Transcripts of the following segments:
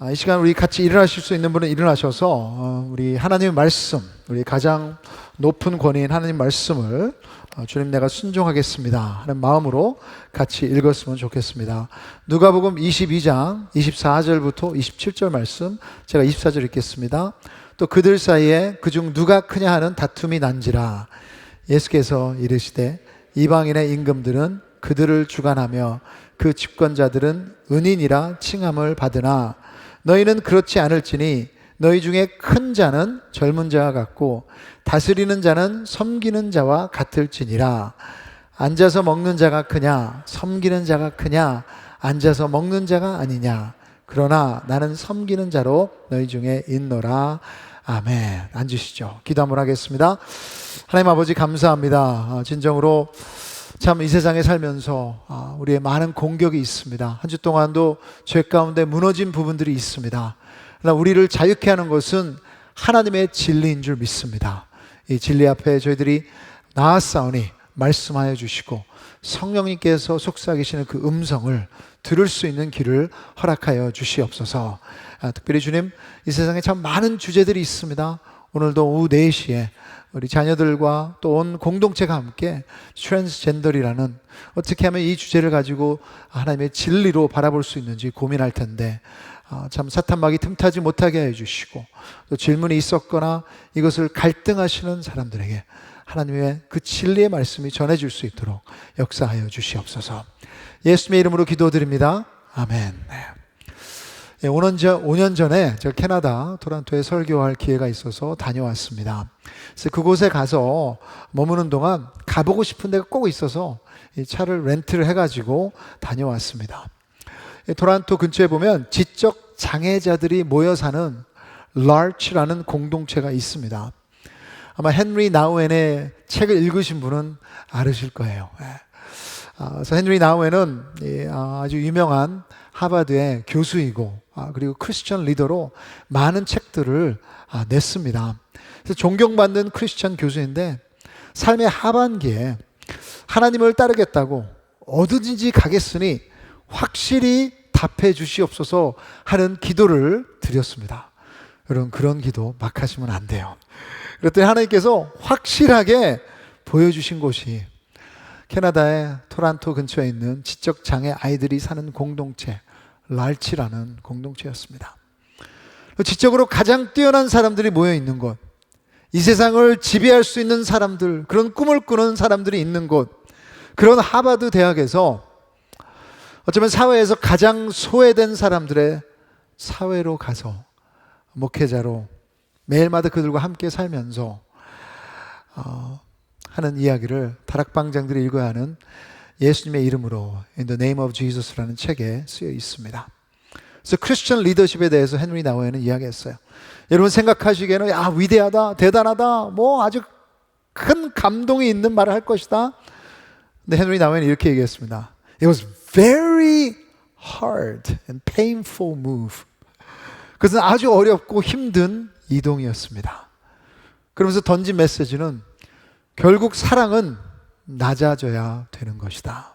이 시간 우리 같이 일어나실 수 있는 분은 일어나셔서 우리 하나님의 말씀, 우리 가장 높은 권위인 하나님 말씀을 주님 내가 순종하겠습니다 하는 마음으로 같이 읽었으면 좋겠습니다. 누가복음 22장 24절부터 27절 말씀, 제가 24절 읽겠습니다. 또 그들 사이에 그중 누가 크냐 하는 다툼이 난지라. 예수께서 이르시되 이방인의 임금들은 그들을 주관하며 그 집권자들은 은인이라 칭함을 받으나 너희는 그렇지 않을지니 너희 중에 큰 자는 젊은 자와 같고 다스리는 자는 섬기는 자와 같을지니라. 앉아서 먹는 자가 크냐 섬기는 자가 크냐, 앉아서 먹는 자가 아니냐. 그러나 나는 섬기는 자로 너희 중에 있노라. 아멘. 앉으시죠. 기도 한번 하겠습니다. 하나님 아버지 감사합니다. 진정으로 참 이 세상에 살면서 우리의 많은 공격이 있습니다. 한 주 동안도 죄 가운데 무너진 부분들이 있습니다. 그러나 우리를 자유케 하는 것은 하나님의 진리인 줄 믿습니다. 이 진리 앞에 저희들이 나아싸우니 말씀하여 주시고 성령님께서 속삭이시는 그 음성을 들을 수 있는 길을 허락하여 주시옵소서. 특별히 주님, 이 세상에 참 많은 주제들이 있습니다. 오늘도 오후 4시에 우리 자녀들과 또 온 공동체가 함께 트랜스젠더리라는, 어떻게 하면 이 주제를 가지고 하나님의 진리로 바라볼 수 있는지 고민할 텐데 참 사탄막이 틈타지 못하게 해주시고, 또 질문이 있었거나 이것을 갈등하시는 사람들에게 하나님의 그 진리의 말씀이 전해질 수 있도록 역사하여 주시옵소서. 예수님의 이름으로 기도드립니다. 아멘. 5년 전에 제가 캐나다 토론토에 설교할 기회가 있어서 다녀왔습니다. 그래서 그곳에 가서 머무는 동안 가보고 싶은 데가 꼭 있어서 이 차를 렌트를 해가지고 다녀왔습니다. 토론토 근처에 보면 지적 장애자들이 모여 사는 라르치라는 공동체가 있습니다. 아마 헨리 나우엔의 책을 읽으신 분은 알으실 거예요. 그래서 헨리 나우엔은 아주 유명한 하버드의 교수이고 그리고 크리스천 리더로 많은 책들을 냈습니다. 그래서 존경받는 크리스천 교수인데 삶의 하반기에 하나님을 따르겠다고 어디든지 가겠으니 확실히 답해 주시옵소서 하는 기도를 드렸습니다. 여러분, 그런 기도 막 하시면 안 돼요. 그랬더니 하나님께서 확실하게 보여주신 곳이 캐나다의 토론토 근처에 있는 지적장애 아이들이 사는 공동체 랄치라는 공동체였습니다. 지적으로 가장 뛰어난 사람들이 모여 있는 곳, 이 세상을 지배할 수 있는 사람들, 그런 꿈을 꾸는 사람들이 있는 곳, 그런 하버드 대학에서 어쩌면 사회에서 가장 소외된 사람들의 사회로 가서 목회자로 매일마다 그들과 함께 살면서 하는 이야기를 다락방장들이 읽어야 하는 예수님의 이름으로 In the name of Jesus라는 책에 쓰여 있습니다. 그래서 크리스천 리더십에 대해서 헨리 나우엔은 이야기했어요. 여러분 생각하시기에는 위대하다, 대단하다, 뭐 아주 큰 감동이 있는 말을 할 것이다. 근데 헨리 나우엔이 이렇게 얘기했습니다. It was very hard and painful move. 그것은 아주 어렵고 힘든 이동이었습니다. 그러면서 던진 메시지는 결국 사랑은 낮아져야 되는 것이다.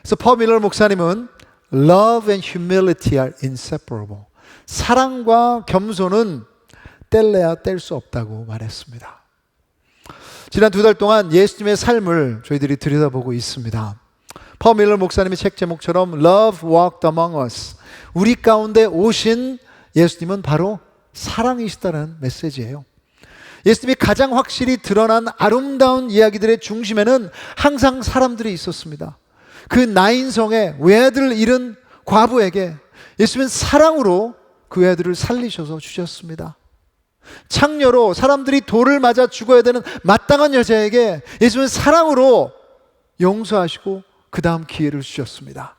그래서 퍼 밀러 목사님은 Love and humility are inseparable. 사랑과 겸손은 뗄래야 뗄 수 없다고 말했습니다. 지난 2달 동안 예수님의 삶을 저희들이 들여다보고 있습니다. 퍼 밀러 목사님의 책 제목처럼 Love walked among us. 우리 가운데 오신 예수님은 바로 사랑이시다는 메시지예요. 예수님이 가장 확실히 드러난 아름다운 이야기들의 중심에는 항상 사람들이 있었습니다. 그 나인성의 외아들을 잃은 과부에게 예수님은 사랑으로 그 외아들을 살리셔서 주셨습니다. 창녀로 사람들이 돌을 맞아 죽어야 되는 마땅한 여자에게 예수님은 사랑으로 용서하시고 그 다음 기회를 주셨습니다.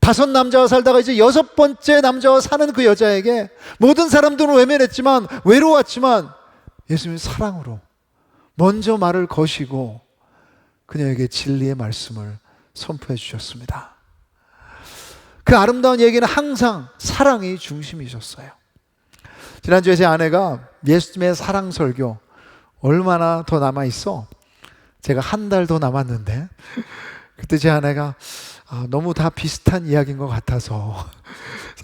5 남자와 살다가 이제 6번째 남자와 사는 그 여자에게 모든 사람들은 외면했지만, 외로웠지만 예수님은 사랑으로 먼저 말을 거시고 그녀에게 진리의 말씀을 선포해 주셨습니다. 그 아름다운 얘기는 항상 사랑이 중심이셨어요. 지난주에 제 아내가 예수님의 사랑 설교 얼마나 더 남아있어? 제가 한 달 더 남았는데 그때 제 아내가 너무 다 비슷한 이야기인 것 같아서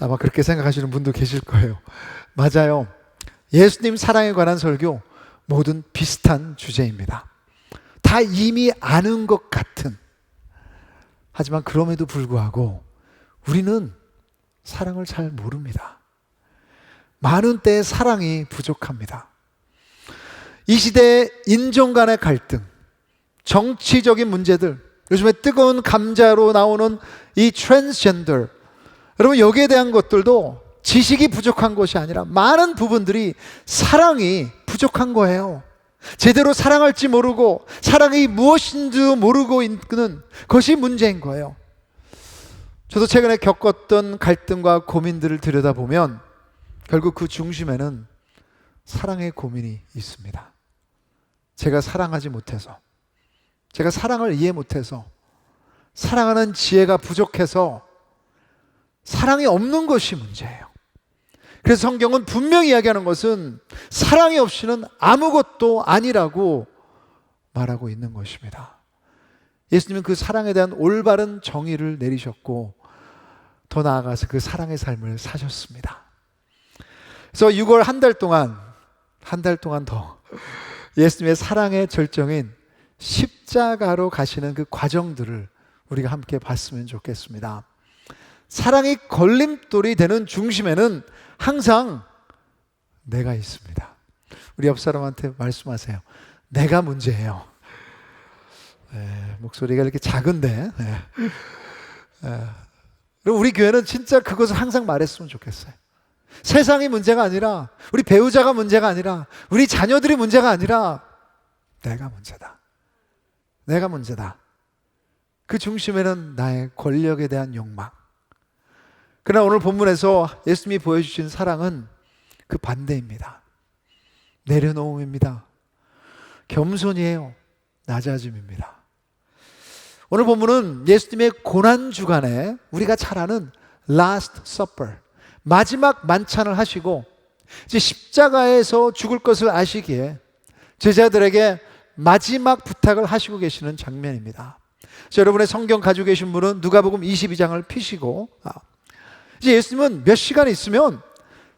아마 그렇게 생각하시는 분도 계실 거예요. 맞아요. 예수님 사랑에 관한 설교 모든 비슷한 주제입니다. 다 이미 아는 것 같은, 하지만 그럼에도 불구하고 우리는 사랑을 잘 모릅니다. 많은 때의 사랑이 부족합니다. 이 시대의 인종 간의 갈등, 정치적인 문제들, 요즘에 뜨거운 감자로 나오는 이 트랜스젠더, 여러분 여기에 대한 것들도 지식이 부족한 것이 아니라 많은 부분들이 사랑이 부족한 거예요. 제대로 사랑할지 모르고 사랑이 무엇인지 모르고 있는 것이 문제인 거예요. 저도 최근에 겪었던 갈등과 고민들을 들여다보면 결국 그 중심에는 사랑의 고민이 있습니다. 제가 사랑하지 못해서, 제가 사랑을 이해 못해서, 사랑하는 지혜가 부족해서 사랑이 없는 것이 문제예요. 그래서 성경은 분명히 이야기하는 것은 사랑이 없이는 아무것도 아니라고 말하고 있는 것입니다. 예수님은 그 사랑에 대한 올바른 정의를 내리셨고 더 나아가서 그 사랑의 삶을 사셨습니다. 그래서 6월 한 달 동안 더 예수님의 사랑의 절정인 십자가로 가시는 그 과정들을 우리가 함께 봤으면 좋겠습니다. 사랑이 걸림돌이 되는 중심에는 항상 내가 있습니다. 우리 옆 사람한테 말씀하세요. 내가 문제예요. 목소리가 이렇게 작은데. 그리고 우리 교회는 진짜 그것을 항상 말했으면 좋겠어요. 세상이 문제가 아니라, 우리 배우자가 문제가 아니라, 우리 자녀들이 문제가 아니라 내가 문제다. 내가 문제다. 그 중심에는 나의 권력에 대한 욕망. 그러나 오늘 본문에서 예수님이 보여주신 사랑은 그 반대입니다. 내려놓음입니다. 겸손이에요. 낮아짐입니다. 오늘 본문은 예수님의 고난주간에 우리가 잘 아는 Last Supper, 마지막 만찬을 하시고 이제 십자가에서 죽을 것을 아시기에 제자들에게 마지막 부탁을 하시고 계시는 장면입니다. 여러분의 성경 가지고 계신 분은 누가복음 22장을 펴시고, 이제 예수님은 몇 시간 있으면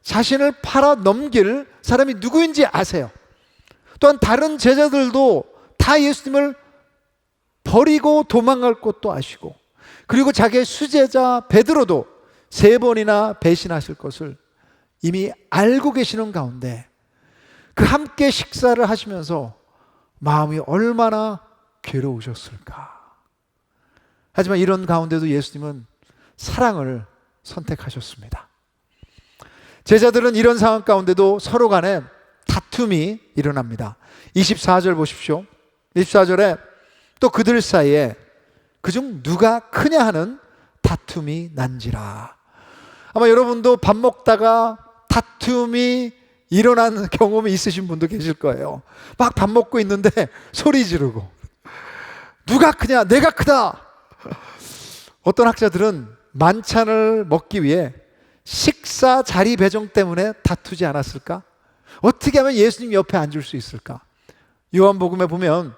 자신을 팔아 넘길 사람이 누구인지 아세요. 또한 다른 제자들도 다 예수님을 버리고 도망갈 것도 아시고, 그리고 자기의 수제자 베드로도 3번이나 배신하실 것을 이미 알고 계시는 가운데 그 함께 식사를 하시면서 마음이 얼마나 괴로우셨을까. 하지만 이런 가운데도 예수님은 사랑을 선택하셨습니다. 제자들은 이런 상황 가운데도 서로 간에 다툼이 일어납니다. 24절 보십시오. 24절에 또 그들 사이에 그중 누가 크냐 하는 다툼이 난지라. 아마 여러분도 밥 먹다가 다툼이 일어난 경험이 있으신 분도 계실 거예요. 막 밥 먹고 있는데 소리 지르고, 누가 크냐, 내가 크다. 어떤 학자들은 만찬을 먹기 위해 식사 자리 배정 때문에 다투지 않았을까? 어떻게 하면 예수님 옆에 앉을 수 있을까? 요한복음에 보면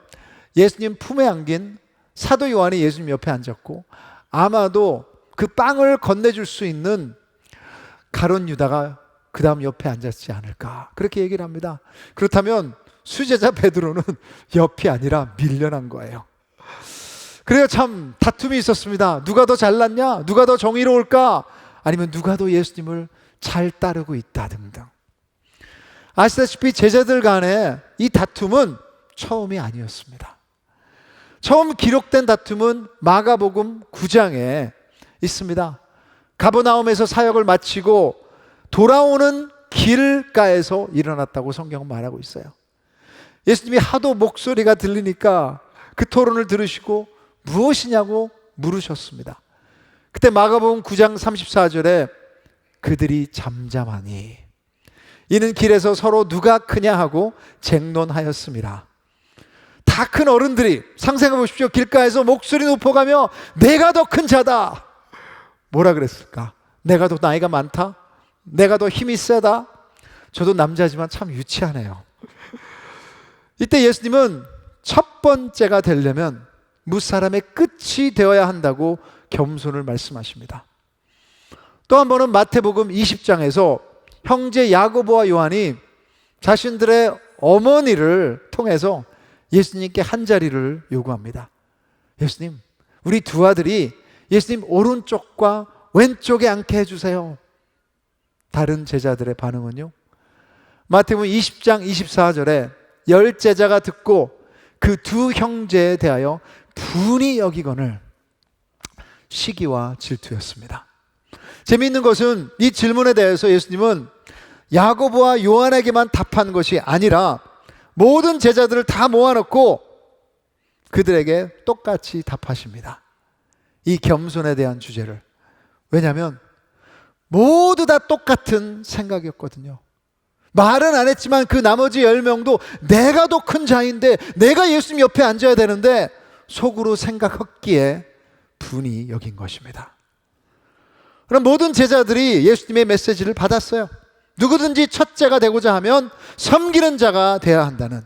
예수님 품에 안긴 사도 요한이 예수님 옆에 앉았고, 아마도 그 빵을 건네줄 수 있는 가룟 유다가 그 다음 옆에 앉았지 않을까, 그렇게 얘기를 합니다. 그렇다면 수제자 베드로는 옆이 아니라 밀려난 거예요. 그래요, 참 다툼이 있었습니다. 누가 더 잘났냐? 누가 더 정의로울까? 아니면 누가 더 예수님을 잘 따르고 있다 등등. 아시다시피 제자들 간에 이 다툼은 처음이 아니었습니다. 처음 기록된 다툼은 마가복음 9장에 있습니다. 가버나움에서 사역을 마치고 돌아오는 길가에서 일어났다고 성경은 말하고 있어요. 예수님이 하도 목소리가 들리니까 그 토론을 들으시고 무엇이냐고 물으셨습니다. 그때 마가복음 9장 34절에 그들이 잠잠하니 이는 길에서 서로 누가 크냐 하고 쟁론하였습니다. 다 큰 어른들이, 상상해 보십시오. 길가에서 목소리 높여가며 내가 더 큰 자다. 뭐라 그랬을까? 내가 더 나이가 많다? 내가 더 힘이 세다? 저도 남자지만 참 유치하네요. 이때 예수님은 첫 번째가 되려면 무사람의 끝이 되어야 한다고 겸손을 말씀하십니다. 또 한 번은 마태복음 20장에서 형제 야고보와 요한이 자신들의 어머니를 통해서 예수님께 한 자리를 요구합니다. 예수님, 우리 두 아들이 예수님 오른쪽과 왼쪽에 앉게 해주세요. 다른 제자들의 반응은요? 마태복음 20장 24절에 10제자가 듣고 그 두 형제에 대하여 분이 여기거늘 시기와 질투였습니다. 재미있는 것은 이 질문에 대해서 예수님은 야고보와 요한에게만 답한 것이 아니라 모든 제자들을 다 모아놓고 그들에게 똑같이 답하십니다. 이 겸손에 대한 주제를. 왜냐하면 모두 다 똑같은 생각이었거든요. 말은 안 했지만 그 나머지 10명도 내가 더 큰 자인데 내가 예수님 옆에 앉아야 되는데 속으로 생각했기에 분이 여긴 것입니다. 그럼 모든 제자들이 예수님의 메시지를 받았어요. 누구든지 첫째가 되고자 하면 섬기는 자가 되어야 한다는,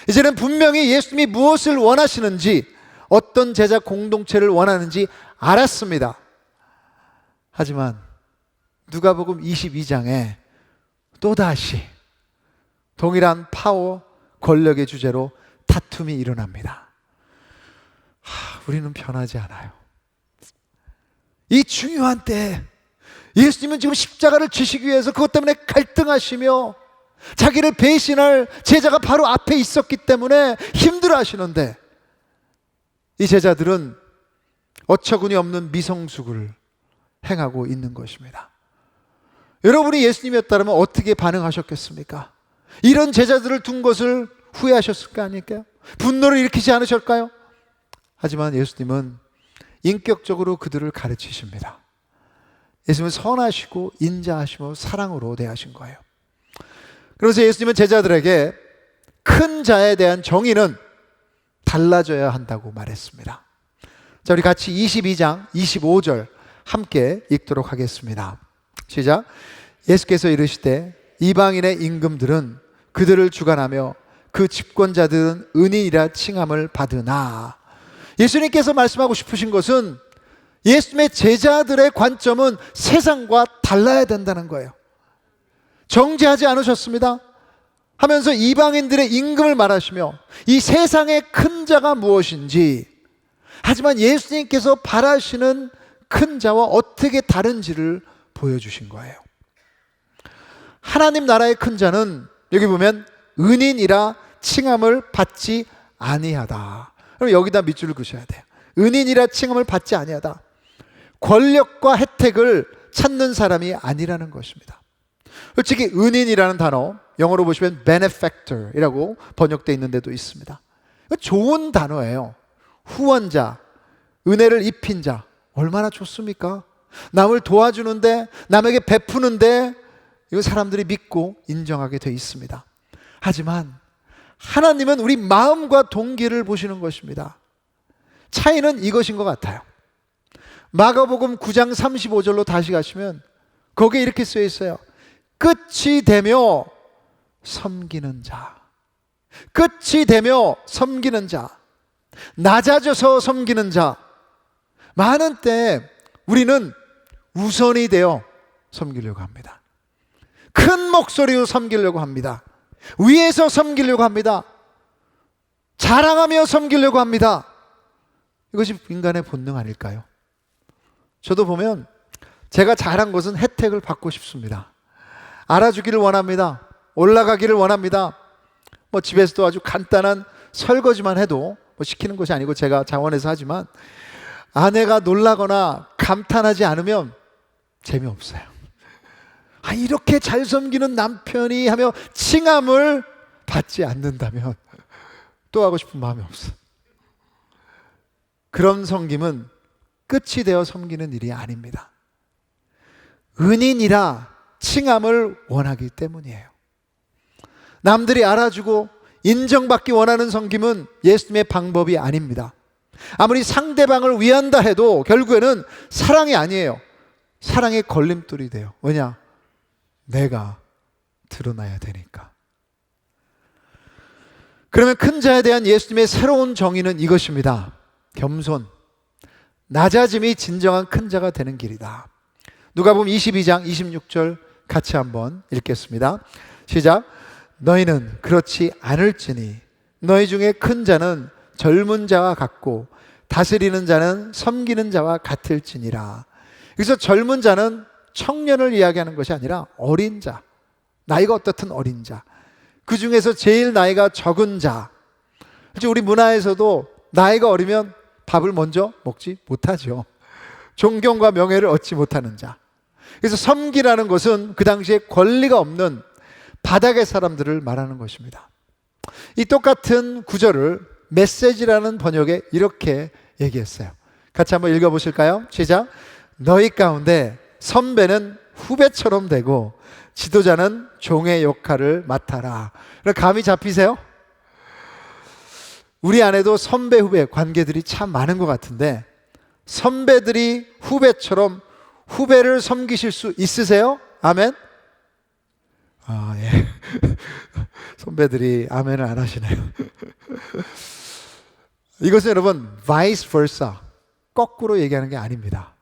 이제는 분명히 예수님이 무엇을 원하시는지, 어떤 제자 공동체를 원하는지 알았습니다. 하지만 누가복음 22장에 또다시 동일한 파워, 권력의 주제로 다툼이 일어납니다. 우리는 변하지 않아요. 이 중요한 때에 예수님은 지금 십자가를 지시기 위해서 그것 때문에 갈등하시며 자기를 배신할 제자가 바로 앞에 있었기 때문에 힘들어 하시는데, 이 제자들은 어처구니 없는 미성숙을 행하고 있는 것입니다. 여러분이 예수님이었다면 어떻게 반응하셨겠습니까? 이런 제자들을 둔 것을 후회하셨을 거 아닐까요? 분노를 일으키지 않으실까요? 하지만 예수님은 인격적으로 그들을 가르치십니다. 예수님은 선하시고 인자하시고 사랑으로 대하신 거예요. 그래서 예수님은 제자들에게 큰 자에 대한 정의는 달라져야 한다고 말했습니다. 자, 우리 같이 22장 25절 함께 읽도록 하겠습니다. 시작. 예수께서 이르시되 이방인의 임금들은 그들을 주관하며 그 집권자들은 은인이라 칭함을 받으나. 예수님께서 말씀하고 싶으신 것은 예수님의 제자들의 관점은 세상과 달라야 된다는 거예요. 정죄하지 않으셨습니다. 하면서 이방인들의 임금을 말하시며 이 세상의 큰 자가 무엇인지, 하지만 예수님께서 바라시는 큰 자와 어떻게 다른지를 보여주신 거예요. 하나님 나라의 큰 자는 여기 보면 은인이라 칭함을 받지 아니하다. 그럼 여기다 밑줄을 그으셔야 돼요. 은인이라 칭함을 받지 아니하다. 권력과 혜택을 찾는 사람이 아니라는 것입니다. 솔직히 은인이라는 단어 영어로 보시면 benefactor이라고 번역되어 있는 데도 있습니다. 좋은 단어예요. 후원자, 은혜를 입힌 자, 얼마나 좋습니까? 남을 도와주는데, 남에게 베푸는데 이거 사람들이 믿고 인정하게 되어 있습니다. 하지만 하나님은 우리 마음과 동기를 보시는 것입니다. 차이는 이것인 것 같아요. 마가복음 9장 35절로 다시 가시면 거기에 이렇게 쓰여 있어요. 끝이 되며 섬기는 자, 끝이 되며 섬기는 자, 낮아져서 섬기는 자. 많은 때 우리는 우선이 되어 섬기려고 합니다. 큰 목소리로 섬기려고 합니다. 위에서 섬기려고 합니다. 자랑하며 섬기려고 합니다. 이것이 인간의 본능 아닐까요? 저도 보면 제가 잘한 것은 혜택을 받고 싶습니다. 알아주기를 원합니다. 올라가기를 원합니다. 집에서도 아주 간단한 설거지만 해도 시키는 것이 아니고 제가 자원해서 하지만 아내가 놀라거나 감탄하지 않으면 재미없어요. 이렇게 잘 섬기는 남편이 하며 칭함을 받지 않는다면 또 하고 싶은 마음이 없어요. 그런 섬김은 끝이 되어 섬기는 일이 아닙니다. 은인이라 칭함을 원하기 때문이에요. 남들이 알아주고 인정받기 원하는 섬김은 예수님의 방법이 아닙니다. 아무리 상대방을 위한다 해도 결국에는 사랑이 아니에요. 사랑의 걸림돌이 돼요. 왜냐? 내가 드러나야 되니까. 그러면 큰 자에 대한 예수님의 새로운 정의는 이것입니다. 겸손, 낮아짐이 진정한 큰 자가 되는 길이다. 누가복음 22장 26절 같이 한번 읽겠습니다. 시작. 너희는 그렇지 않을지니 너희 중에 큰 자는 젊은 자와 같고 다스리는 자는 섬기는 자와 같을지니라. 그래서 젊은 자는 청년을 이야기하는 것이 아니라 어린 자, 나이가 어떻든 어린 자, 그 중에서 제일 나이가 적은 자. 우리 문화에서도 나이가 어리면 밥을 먼저 먹지 못하죠. 존경과 명예를 얻지 못하는 자. 그래서 섬기라는 것은 그 당시에 권리가 없는 바닥의 사람들을 말하는 것입니다. 이 똑같은 구절을 메시지라는 번역에 이렇게 얘기했어요. 같이 한번 읽어보실까요? 시작. 너희 가운데 선배는 후배처럼 되고 지도자는 종의 역할을 맡아라. 감이 잡히세요? 우리 안에도 선배 후배 관계들이 참 많은 것 같은데 선배들이 후배처럼 후배를 섬기실 수 있으세요? 아멘? 예. 선배들이 아멘을 안 하시네요. 이것은 여러분 vice versa, 거꾸로 얘기하는 게 아닙니다.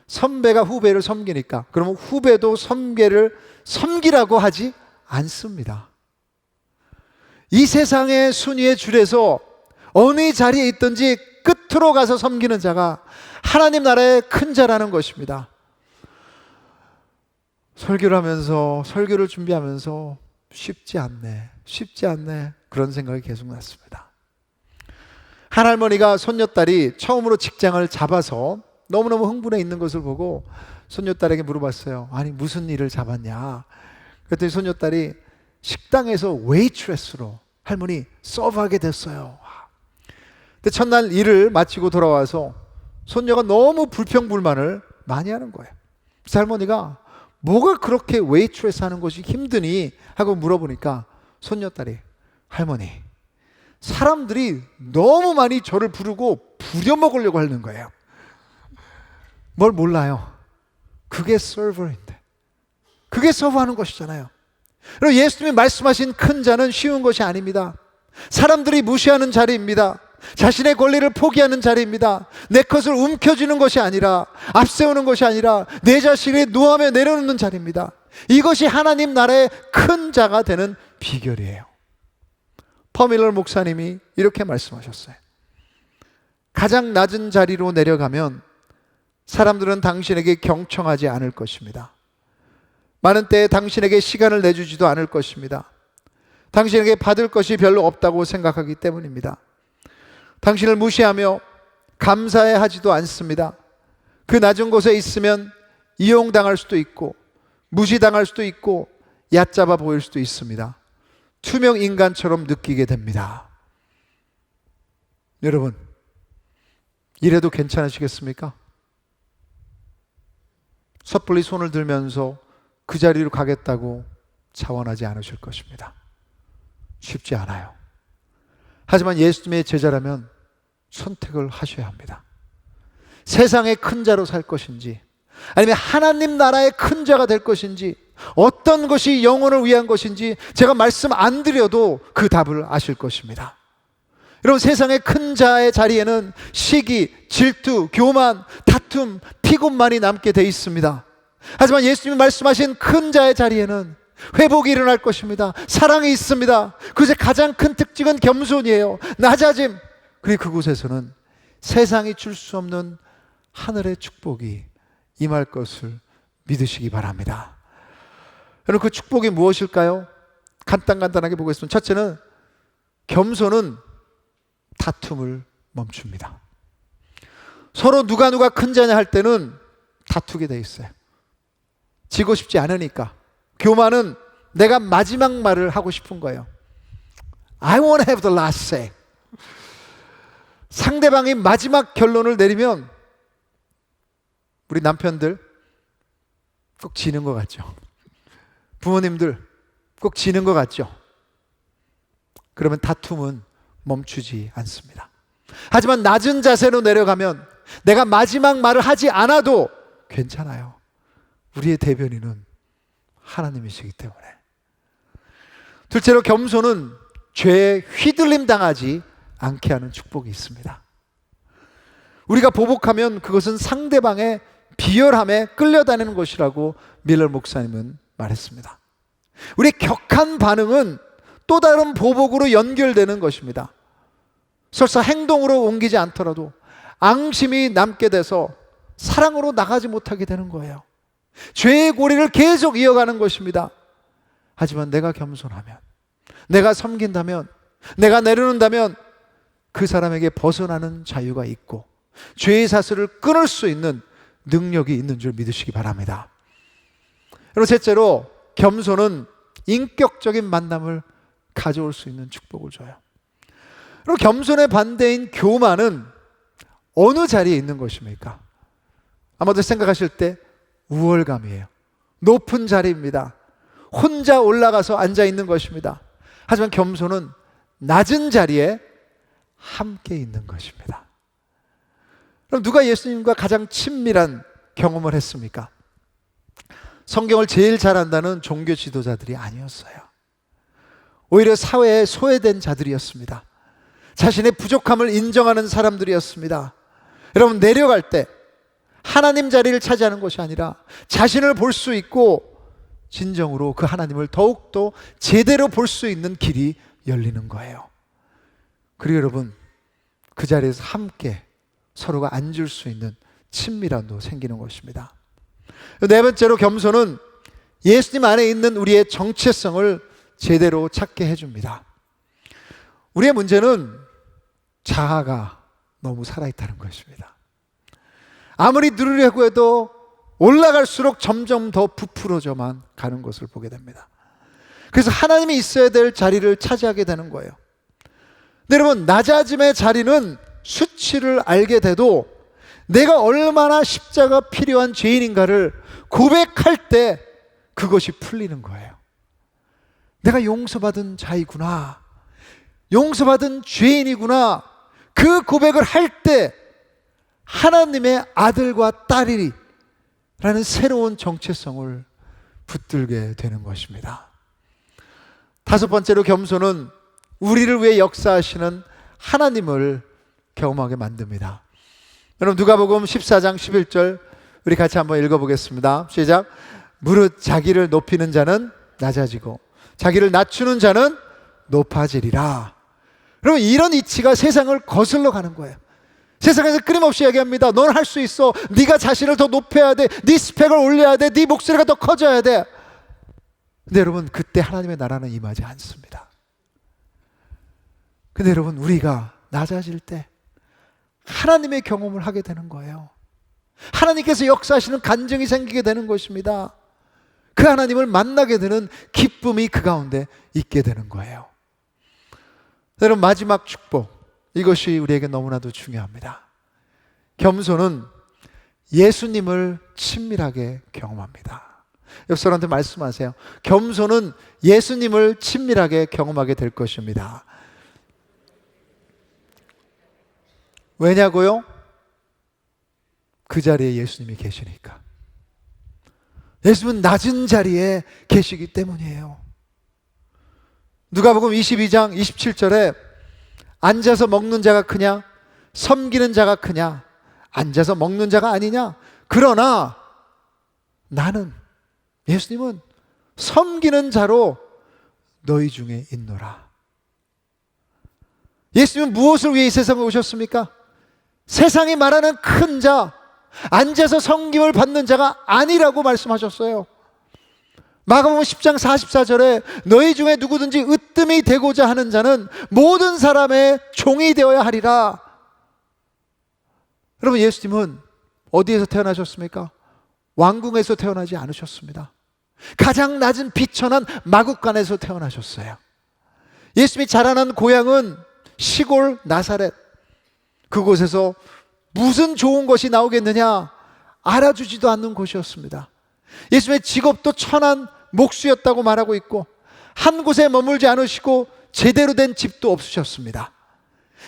선배가 후배를 섬기니까 그러면 후배도 선배를 섬기라고 하지 않습니다. 이 세상의 순위의 줄에서 어느 자리에 있든지 끝으로 가서 섬기는 자가 하나님 나라의 큰 자라는 것입니다. 설교를 하면서 설교를 준비하면서 쉽지 않네 그런 생각이 계속 났습니다. 한 할머니가 손녀딸이 처음으로 직장을 잡아서 너무너무 흥분해 있는 것을 보고 손녀딸에게 물어봤어요. 아니 무슨 일을 잡았냐. 그랬더니 손녀딸이 식당에서 웨이트레스로 할머니 서브하게 됐어요. 근데 첫날 일을 마치고 돌아와서 손녀가 너무 불평불만을 많이 하는 거예요. 그래서 할머니가 뭐가 그렇게 웨이트레스 하는 것이 힘드니? 하고 물어보니까 손녀딸이 할머니, 사람들이 너무 많이 저를 부르고 부려먹으려고 하는 거예요. 뭘 몰라요. 그게 서버인데, 그게 서브하는 것이잖아요. 그리고 예수님이 말씀하신 큰 자는 쉬운 것이 아닙니다. 사람들이 무시하는 자리입니다. 자신의 권리를 포기하는 자리입니다. 내 것을 움켜쥐는 것이 아니라, 앞세우는 것이 아니라 내 자신이 노하며 내려놓는 자리입니다. 이것이 하나님 나라의 큰 자가 되는 비결이에요. 퍼밀러 목사님이 이렇게 말씀하셨어요. 가장 낮은 자리로 내려가면 사람들은 당신에게 경청하지 않을 것입니다. 많은 때에 당신에게 시간을 내주지도 않을 것입니다. 당신에게 받을 것이 별로 없다고 생각하기 때문입니다. 당신을 무시하며 감사해 하지도 않습니다. 그 낮은 곳에 있으면 이용당할 수도 있고 무시당할 수도 있고 얕잡아 보일 수도 있습니다. 투명 인간처럼 느끼게 됩니다. 여러분, 이래도 괜찮으시겠습니까? 섣불리 손을 들면서 그 자리로 가겠다고 자원하지 않으실 것입니다. 쉽지 않아요. 하지만 예수님의 제자라면 선택을 하셔야 합니다. 세상의 큰 자로 살 것인지 아니면 하나님 나라의 큰 자가 될 것인지, 어떤 것이 영혼을 위한 것인지 제가 말씀 안 드려도 그 답을 아실 것입니다. 여러분, 세상의 큰 자의 자리에는 시기, 질투, 교만, 다툼, 피곤만이 남게 돼 있습니다. 하지만 예수님이 말씀하신 큰 자의 자리에는 회복이 일어날 것입니다. 사랑이 있습니다. 그것의 가장 큰 특징은 겸손이에요. 낮아짐. 그리고 그곳에서는 세상이 줄 수 없는 하늘의 축복이 임할 것을 믿으시기 바랍니다. 여러분, 그 축복이 무엇일까요? 간단하게 보겠습니다. 첫째는 겸손은 다툼을 멈춥니다. 서로 누가 큰 자냐 할 때는 다투게 돼 있어요. 지고 싶지 않으니까. 교만은 내가 마지막 말을 하고 싶은 거예요. I want to have the last say. 상대방이 마지막 결론을 내리면 우리 남편들 꼭 지는 것 같죠. 부모님들 꼭 지는 것 같죠. 그러면 다툼은 멈추지 않습니다. 하지만 낮은 자세로 내려가면 내가 마지막 말을 하지 않아도 괜찮아요. 우리의 대변인은 하나님이시기 때문에. 둘째로 겸손은 죄에 휘둘림 당하지 않게 하는 축복이 있습니다. 우리가 보복하면 그것은 상대방의 비열함에 끌려다니는 것이라고 밀러 목사님은 말했습니다. 우리의 격한 반응은 또 다른 보복으로 연결되는 것입니다. 설사 행동으로 옮기지 않더라도 앙심이 남게 돼서 사랑으로 나가지 못하게 되는 거예요. 죄의 고리를 계속 이어가는 것입니다. 하지만 내가 겸손하면, 내가 섬긴다면, 내가 내려놓는다면 그 사람에게 벗어나는 자유가 있고 죄의 사슬을 끊을 수 있는 능력이 있는 줄 믿으시기 바랍니다. 그리고 셋째로, 겸손은 인격적인 만남을 가져올 수 있는 축복을 줘요. 그리고 겸손의 반대인 교만은 어느 자리에 있는 것입니까? 아마도 생각하실 때 우월감이에요. 높은 자리입니다. 혼자 올라가서 앉아 있는 것입니다. 하지만 겸손은 낮은 자리에 함께 있는 것입니다. 그럼 누가 예수님과 가장 친밀한 경험을 했습니까? 성경을 제일 잘 안다는 종교 지도자들이 아니었어요. 오히려 사회에 소외된 자들이었습니다. 자신의 부족함을 인정하는 사람들이었습니다. 여러분, 내려갈 때 하나님 자리를 차지하는 것이 아니라 자신을 볼 수 있고 진정으로 그 하나님을 더욱더 제대로 볼 수 있는 길이 열리는 거예요. 그리고 여러분, 그 자리에서 함께 서로가 앉을 수 있는 친밀함도 생기는 것입니다. 네 번째로, 겸손은 예수님 안에 있는 우리의 정체성을 제대로 찾게 해줍니다. 우리의 문제는 자아가 너무 살아있다는 것입니다. 아무리 누리려고 해도 올라갈수록 점점 더 부풀어져만 가는 것을 보게 됩니다. 그래서 하나님이 있어야 될 자리를 차지하게 되는 거예요. 근데 여러분, 낮아짐의 자리는 수치를 알게 돼도 내가 얼마나 십자가 필요한 죄인인가를 고백할 때 그것이 풀리는 거예요. 내가 용서받은 자이구나, 용서받은 죄인이구나, 그 고백을 할 때 하나님의 아들과 딸이라는 새로운 정체성을 붙들게 되는 것입니다. 다섯 번째로, 겸손은 우리를 위해 역사하시는 하나님을 경험하게 만듭니다. 여러분, 누가복음 14장 11절 우리 같이 한번 읽어보겠습니다. 시작. 무릇 자기를 높이는 자는 낮아지고 자기를 낮추는 자는 높아지리라. 여러분, 이런 이치가 세상을 거슬러 가는 거예요. 세상에서 끊임없이 얘기합니다. 넌 할 수 있어. 네가 자신을 더 높여야 돼. 네 스펙을 올려야 돼. 네 목소리가 더 커져야 돼. 근데 여러분, 그때 하나님의 나라는 임하지 않습니다. 근데 여러분, 우리가 낮아질 때 하나님의 경험을 하게 되는 거예요. 하나님께서 역사하시는 간증이 생기게 되는 것입니다. 그 하나님을 만나게 되는 기쁨이 그 가운데 있게 되는 거예요. 여러분, 마지막 축복, 이것이 우리에게 너무나도 중요합니다. 겸손은 예수님을 친밀하게 경험합니다. 옆 사람한테 말씀하세요. 겸손은 예수님을 친밀하게 경험하게 될 것입니다. 왜냐고요? 그 자리에 예수님이 계시니까. 예수님은 낮은 자리에 계시기 때문이에요. 누가복음 22장 27절에 앉아서 먹는 자가 크냐? 섬기는 자가 크냐? 앉아서 먹는 자가 아니냐? 그러나 나는, 예수님은 섬기는 자로 너희 중에 있노라. 예수님은 무엇을 위해 이 세상에 오셨습니까? 세상이 말하는 큰 자, 앉아서 섬김을 받는 자가 아니라고 말씀하셨어요. 마가복음 10장 44절에 너희 중에 누구든지 으뜸이 되고자 하는 자는 모든 사람의 종이 되어야 하리라. 여러분, 예수님은 어디에서 태어나셨습니까? 왕궁에서 태어나지 않으셨습니다. 가장 낮은 비천한 마국간에서 태어나셨어요. 예수님이 자라난 고향은 시골 나사렛. 그곳에서 무슨 좋은 것이 나오겠느냐 알아주지도 않는 곳이었습니다. 예수님의 직업도 천한 목수였다고 말하고 있고 한 곳에 머물지 않으시고 제대로 된 집도 없으셨습니다.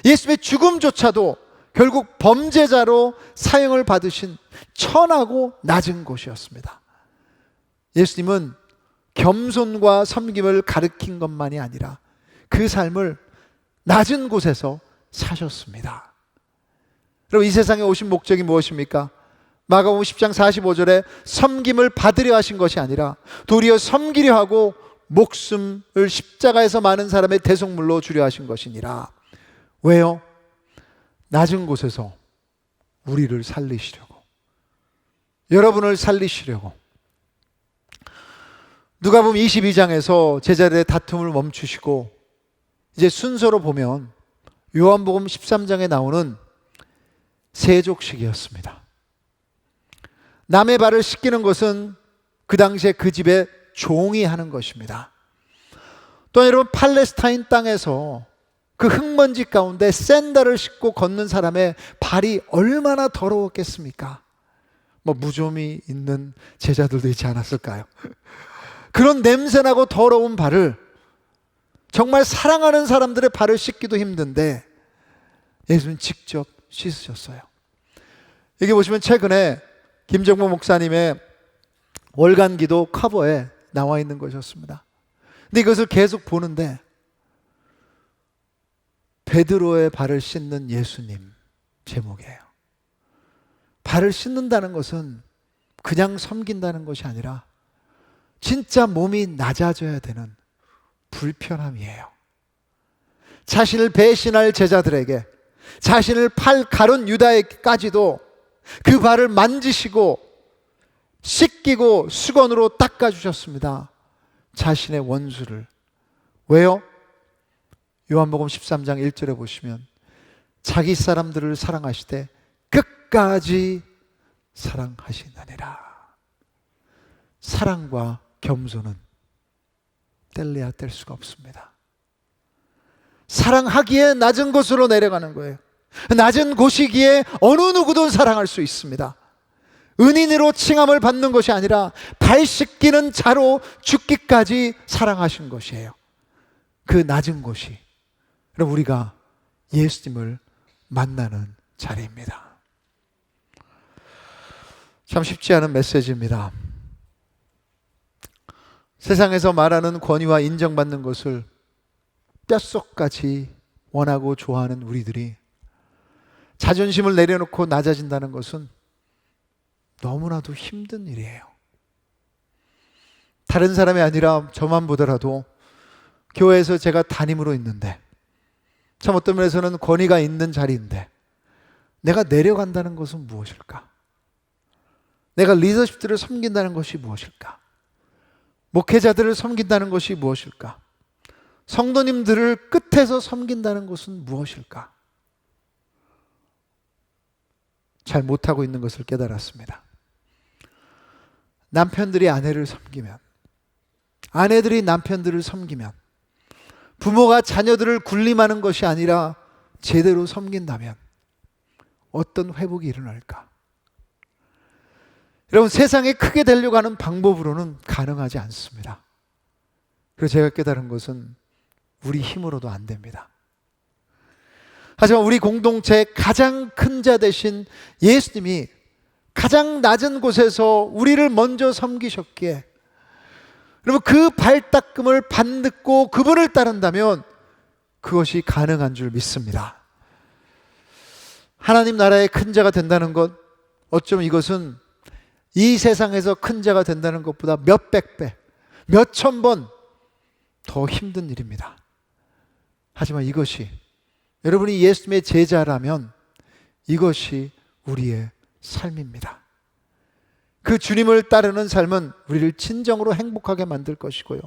예수님의 죽음조차도 결국 범죄자로 사형을 받으신 천하고 낮은 곳이었습니다. 예수님은 겸손과 섬김을 가르친 것만이 아니라 그 삶을 낮은 곳에서 사셨습니다. 여러분, 이 세상에 오신 목적이 무엇입니까? 마가복음 10장 45절에 섬김을 받으려 하신 것이 아니라 도리어 섬기려 하고 목숨을 십자가에서 많은 사람의 대속물로 주려 하신 것이니라. 왜요? 낮은 곳에서 우리를 살리시려고, 여러분을 살리시려고. 누가복음 22장에서 제자들의 다툼을 멈추시고 이제 순서로 보면 요한복음 13장에 나오는 세족식이었습니다. 남의 발을 씻기는 것은 그 당시에 그 집의 종이 하는 것입니다. 또 여러분, 팔레스타인 땅에서 그 흙먼지 가운데 샌들을 신고 걷는 사람의 발이 얼마나 더러웠겠습니까? 무좀이 있는 제자들도 있지 않았을까요? 그런 냄새나고 더러운 발을, 정말 사랑하는 사람들의 발을 씻기도 힘든데 예수님 직접 씻으셨어요. 여기 보시면 최근에 김정모 목사님의 월간 기도 커버에 나와 있는 것이었습니다. 근데 이것을 계속 보는데 베드로의 발을 씻는 예수님 제목이에요. 발을 씻는다는 것은 그냥 섬긴다는 것이 아니라 진짜 몸이 낮아져야 되는 불편함이에요. 자신을 배신할 제자들에게, 자신을 팔 가룟 유다에게까지도 그 발을 만지시고 씻기고 수건으로 닦아주셨습니다. 자신의 원수를. 왜요? 요한복음 13장 1절에 보시면 자기 사람들을 사랑하시되 끝까지 사랑하시느니라. 사랑과 겸손은 뗄래야 뗄 수가 없습니다. 사랑하기에 낮은 곳으로 내려가는 거예요. 낮은 곳이기에 어느 누구도 사랑할 수 있습니다. 은인으로 칭함을 받는 것이 아니라 발 씻기는 자로 죽기까지 사랑하신 것이에요. 그 낮은 곳이 그럼 우리가 예수님을 만나는 자리입니다. 참 쉽지 않은 메시지입니다. 세상에서 말하는 권위와 인정받는 것을 뼛속까지 원하고 좋아하는 우리들이 자존심을 내려놓고 낮아진다는 것은 너무나도 힘든 일이에요. 다른 사람이 아니라 저만 보더라도 교회에서 제가 담임으로 있는데, 참 어떤 면에서는 권위가 있는 자리인데 내가 내려간다는 것은 무엇일까? 내가 리더십들을 섬긴다는 것이 무엇일까? 목회자들을 섬긴다는 것이 무엇일까? 성도님들을 끝에서 섬긴다는 것은 무엇일까? 잘 못하고 있는 것을 깨달았습니다. 남편들이 아내를 섬기면, 아내들이 남편들을 섬기면, 부모가 자녀들을 군림하는 것이 아니라 제대로 섬긴다면 어떤 회복이 일어날까? 여러분, 세상에 크게 되려고 하는 방법으로는 가능하지 않습니다. 그래서 제가 깨달은 것은 우리 힘으로도 안 됩니다. 하지만 우리 공동체의 가장 큰 자 되신 예수님이 가장 낮은 곳에서 우리를 먼저 섬기셨기에, 여러분, 그 발닦음을 받고 그분을 따른다면 그것이 가능한 줄 믿습니다. 하나님 나라의 큰 자가 된다는 것, 어쩌면 이것은 이 세상에서 큰 자가 된다는 것보다 몇백 배, 몇천 번 더 힘든 일입니다. 하지만 이것이, 여러분이 예수님의 제자라면 이것이 우리의 삶입니다. 그 주님을 따르는 삶은 우리를 진정으로 행복하게 만들 것이고요,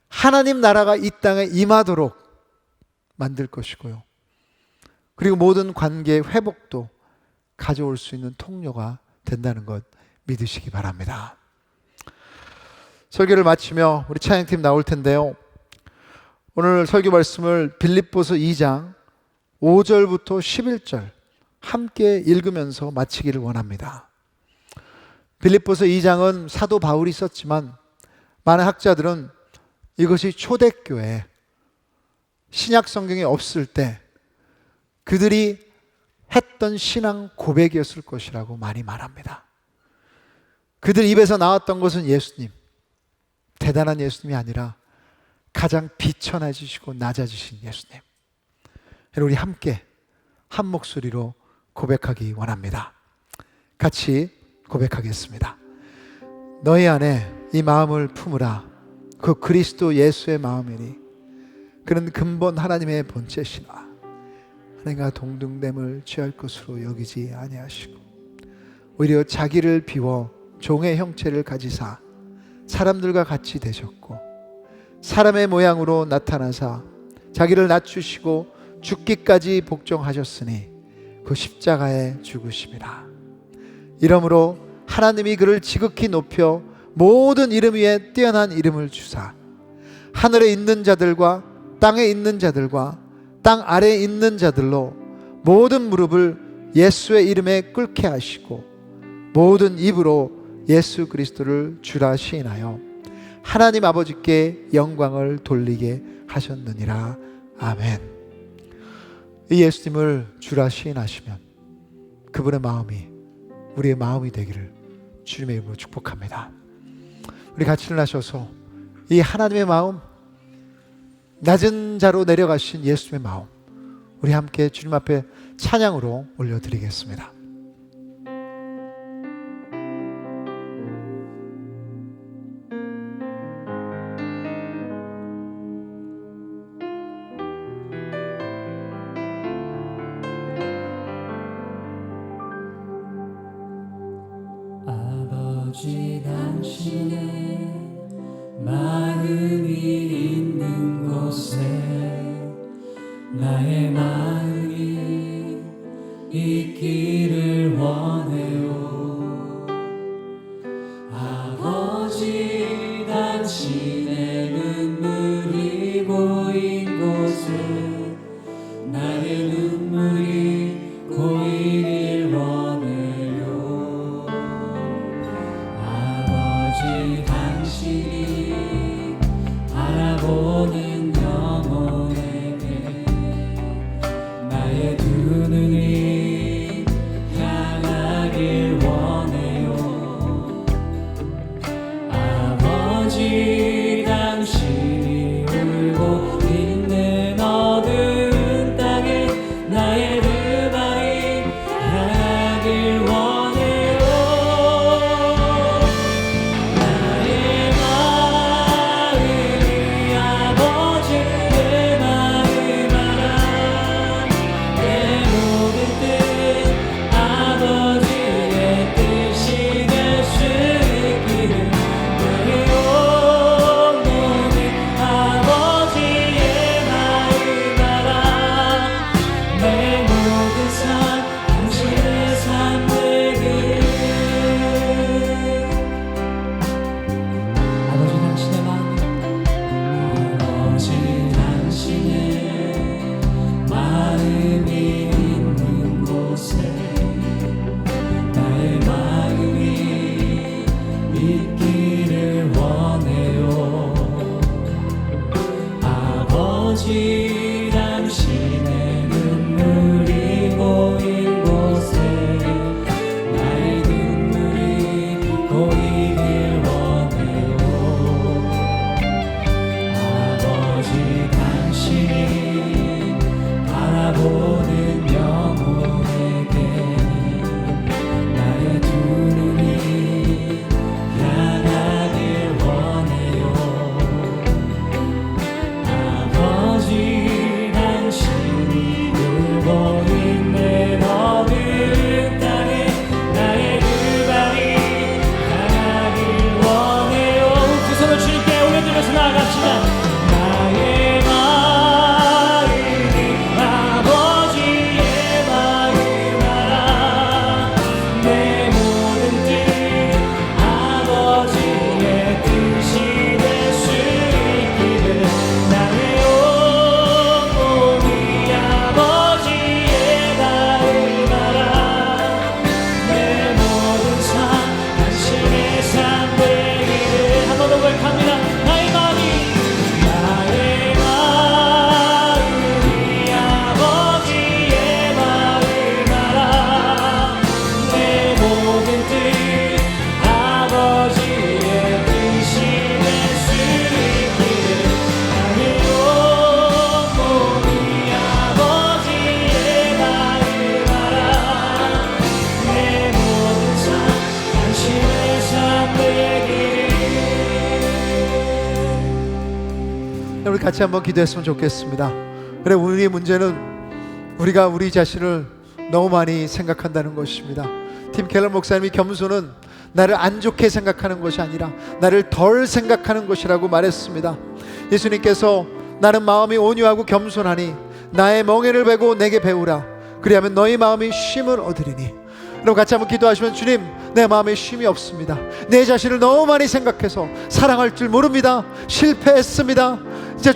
하나님 나라가 이 땅에 임하도록 만들 것이고요, 그리고 모든 관계의 회복도 가져올 수 있는 통로가 된다는 것 믿으시기 바랍니다. 설교를 마치며 우리 찬양팀 나올 텐데요, 오늘 설교 말씀을 빌립보서 2장 5절부터 11절 함께 읽으면서 마치기를 원합니다. 빌립보서 2장은 사도 바울이 썼지만 많은 학자들은 이것이 초대교회, 신약 성경에 없을 때 그들이 했던 신앙 고백이었을 것이라고 많이 말합니다. 그들 입에서 나왔던 것은 예수님, 대단한 예수님이 아니라 가장 비천해지시고 낮아지신 예수님. 우리 함께 한 목소리로 고백하기 원합니다. 같이 고백하겠습니다. 너희 안에 이 마음을 품으라. 그 그리스도 예수의 마음이니 그는 근본 하나님의 본체시나 하나님과 동등됨을 취할 것으로 여기지 아니하시고 오히려 자기를 비워 종의 형체를 가지사 사람들과 같이 되셨고 사람의 모양으로 나타나사 자기를 낮추시고 죽기까지 복종하셨으니 그 십자가에 죽으심이라. 이러므로 하나님이 그를 지극히 높여 모든 이름 위에 뛰어난 이름을 주사 하늘에 있는 자들과 땅에 있는 자들과 땅 아래에 있는 자들로 모든 무릎을 예수의 이름에 꿇게 하시고 모든 입으로 예수 그리스도를 주라 시인하여 하나님 아버지께 영광을 돌리게 하셨느니라. 아멘. 이 예수님을 주라 시인하시면 그분의 마음이 우리의 마음이 되기를 주님의 이름으로 축복합니다. 우리 같이 일어나셔서 이 하나님의 마음, 낮은 자로 내려가신 예수님의 마음, 우리 함께 주님 앞에 찬양으로 올려드리겠습니다. 아버지 당신의 마음이 있는 곳에 나의 마음이 있기를 원해요. 아버지 당신의 눈물이 고인 곳에 나의 눈물이 고이길 원해요. 아버지 당신이 바라보는 영혼에게 나의 두 눈이 향하길 원해요. 아버지 당신이 울고 있는 어두운 땅에 나의 두 발이 향하길 원해요. 나의 마음이 아버지의 마음 알아. 내 모든 뜻 아버지의 뜻이 될 수 있기를. 나의 온몸이 아버지의 마음 알아. 내 모든 삶 당신의 삶 되기를. 아버지 당신의 마음, 아버지 당신의 마음이 있는 곳에 나의 마음이 있기를 원해요. 아버지 당신의 눈물이 고인 곳에 나의 눈물이 고이길 원해요. 아버지 당신이 바라보는 영혼에게 나의 두 눈이 향하길 원해요. 아버지 당신이 울고 있는 어두운 땅에 나의 두 발이 향하길 원해요. 두 손을 주님께 올려드리면서 나아갑시다. 나의 마음이 아버지의 마음 알아. 내 모든 뜻 아버지의 뜻이 될 수 있기를. 나의 온몸이 아버지의 마음 알아. 내 모든 삶 당신의 삶 되기를. 한 번 더 고백합니다. 나의 마음이 우리 같이 한번 기도했으면 좋겠습니다. 그래, 우리의 문제는 우리가 우리 자신을 너무 많이 생각한다는 것입니다. 팀 켈러 목사님이 겸손은 나를 안 좋게 생각하는 것이 아니라 나를 덜 생각하는 것이라고 말했습니다. 예수님께서 나는 마음이 온유하고 겸손하니 나의 멍에를 베고 내게 배우라. 그리하면 너희 마음이 쉼을 얻으리니. 그럼 같이 한번 기도하시면, 주님, 내 마음에 쉼이 없습니다. 내 자신을 너무 많이 생각해서 사랑할 줄 모릅니다. 실패했습니다. 이제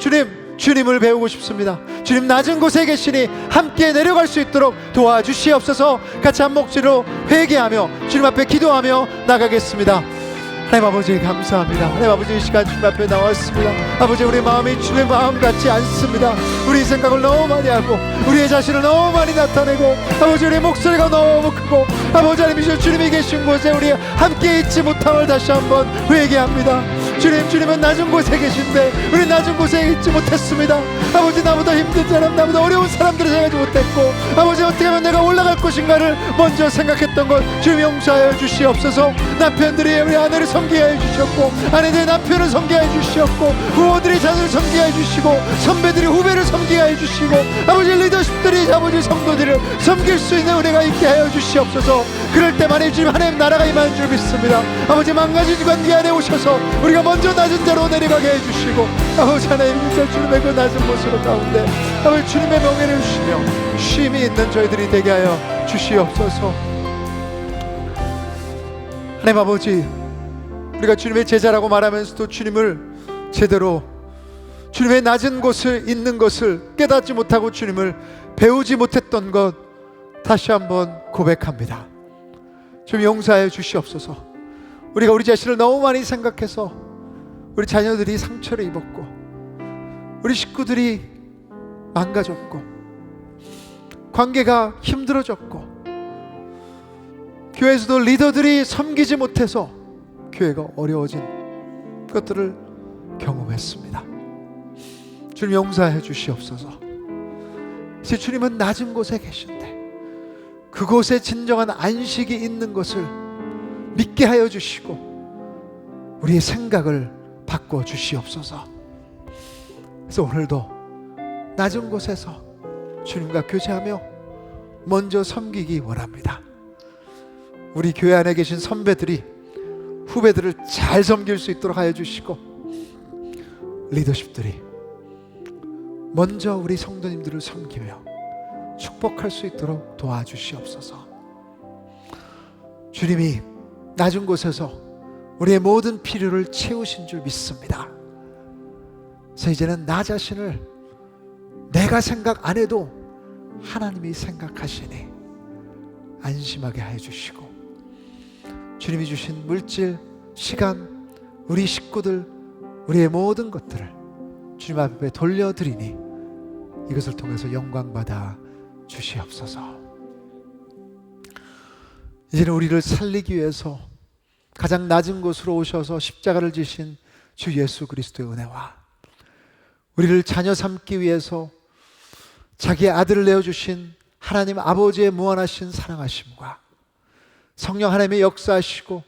주님을 배우고 싶습니다. 주님, 낮은 곳에 계시니 함께 내려갈 수 있도록 도와주시옵소서. 같이 한 목소리로 회개하며 주님 앞에 기도하며 나가겠습니다. 하나님 아버지, 감사합니다. 하나님 아버지, 이 시간 주님 앞에 나왔습니다. 아버지, 우리 마음이 주님의 마음 같지 않습니다. 우리 생각을 너무 많이 하고 우리의 자신을 너무 많이 나타내고, 아버지, 우리의 목소리가 너무 크고, 아버지 하나님, 주님이 계신 곳에 우리 함께 있지 못함을 다시 한번 회개합니다. 주님은 낮은 곳에 계신데 우리 낮은 곳에 있지 못했습니다. 아버지, 나보다 힘든 사람, 나보다 어려운 사람들을 생각하지 못했고, 아버지, 어떻게 하면 내가 올라갈 것인가를 먼저 생각했던 것 주님 용서하여 주시옵소서. 남편들이 우리 아내를 섬기게 해 주셨고, 아내들이 남편을 섬기게 해 주셨고, 부모들이 자녀를 섬기게 해 주시고, 선배들이 후배를 섬기게 해 주시고, 아버지, 리더십들이 아버지 성도들을 섬길 수 있는 은혜가 있게 하여 주시옵소서. 그럴 때만이 주님 하나님 나라가 임하는 줄 믿습니다. 아버지, 망가진 관계 안에 오셔서 우리가 먼저 낮은 자로 내려가게 해주시고, 아버지 하나님, 진짜 주님의 그 낮은 모습 가운데 아버지 주님의 명예를 주시며 쉼이 있는 저희들이 되게 하여 주시옵소서. 하나님 아버지, 우리가 주님의 제자라고 말하면서도 주님을 제대로, 주님의 낮은 곳을 있는 것을 깨닫지 못하고 주님을 배우지 못했던 것 다시 한번 고백합니다. 주님 용서하여 주시옵소서. 우리가 우리 자신을 너무 많이 생각해서 우리 자녀들이 상처를 입었고, 우리 식구들이 망가졌고, 관계가 힘들어졌고, 교회에서도 리더들이 섬기지 못해서 교회가 어려워진 것들을 경험했습니다. 주님 용서해 주시옵소서. 이제 주님은 낮은 곳에 계신데 그곳에 진정한 안식이 있는 것을 믿게 하여 주시고 우리의 생각을 바꿔 주시옵소서. 그래서 오늘도 낮은 곳에서 주님과 교제하며 먼저 섬기기 원합니다. 우리 교회 안에 계신 선배들이 후배들을 잘 섬길 수 있도록 하여 주시고, 리더십들이 먼저 우리 성도님들을 섬기며 축복할 수 있도록 도와주시옵소서. 주님이 낮은 곳에서 우리의 모든 필요를 채우신 줄 믿습니다. 그래서 이제는 나 자신을 내가 생각 안 해도 하나님이 생각하시니 안심하게 하여 주시고, 주님이 주신 물질, 시간, 우리 식구들, 우리의 모든 것들을 주님 앞에 돌려드리니 이것을 통해서 영광받아 주시옵소서. 이제는 우리를 살리기 위해서 가장 낮은 곳으로 오셔서 십자가를 지신 주 예수 그리스도의 은혜와 우리를 자녀 삼기 위해서 자기의 아들을 내어주신 하나님 아버지의 무한하신 사랑하심과 성령 하나님의 역사하시고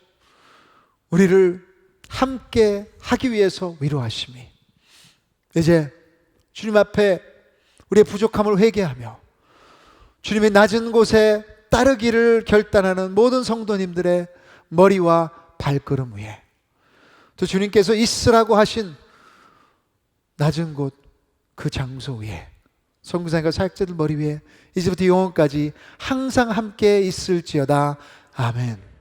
우리를 함께 하기 위해서 위로하심이, 이제 주님 앞에 우리의 부족함을 회개하며 주님의 낮은 곳에 따르기를 결단하는 모든 성도님들의 머리와 발걸음 위에, 또 주님께서 있으라고 하신 낮은 곳 그 장소 위에, 선교사님과 사역자들 머리 위에 이제부터 영원까지 항상 함께 있을지어다. 아멘.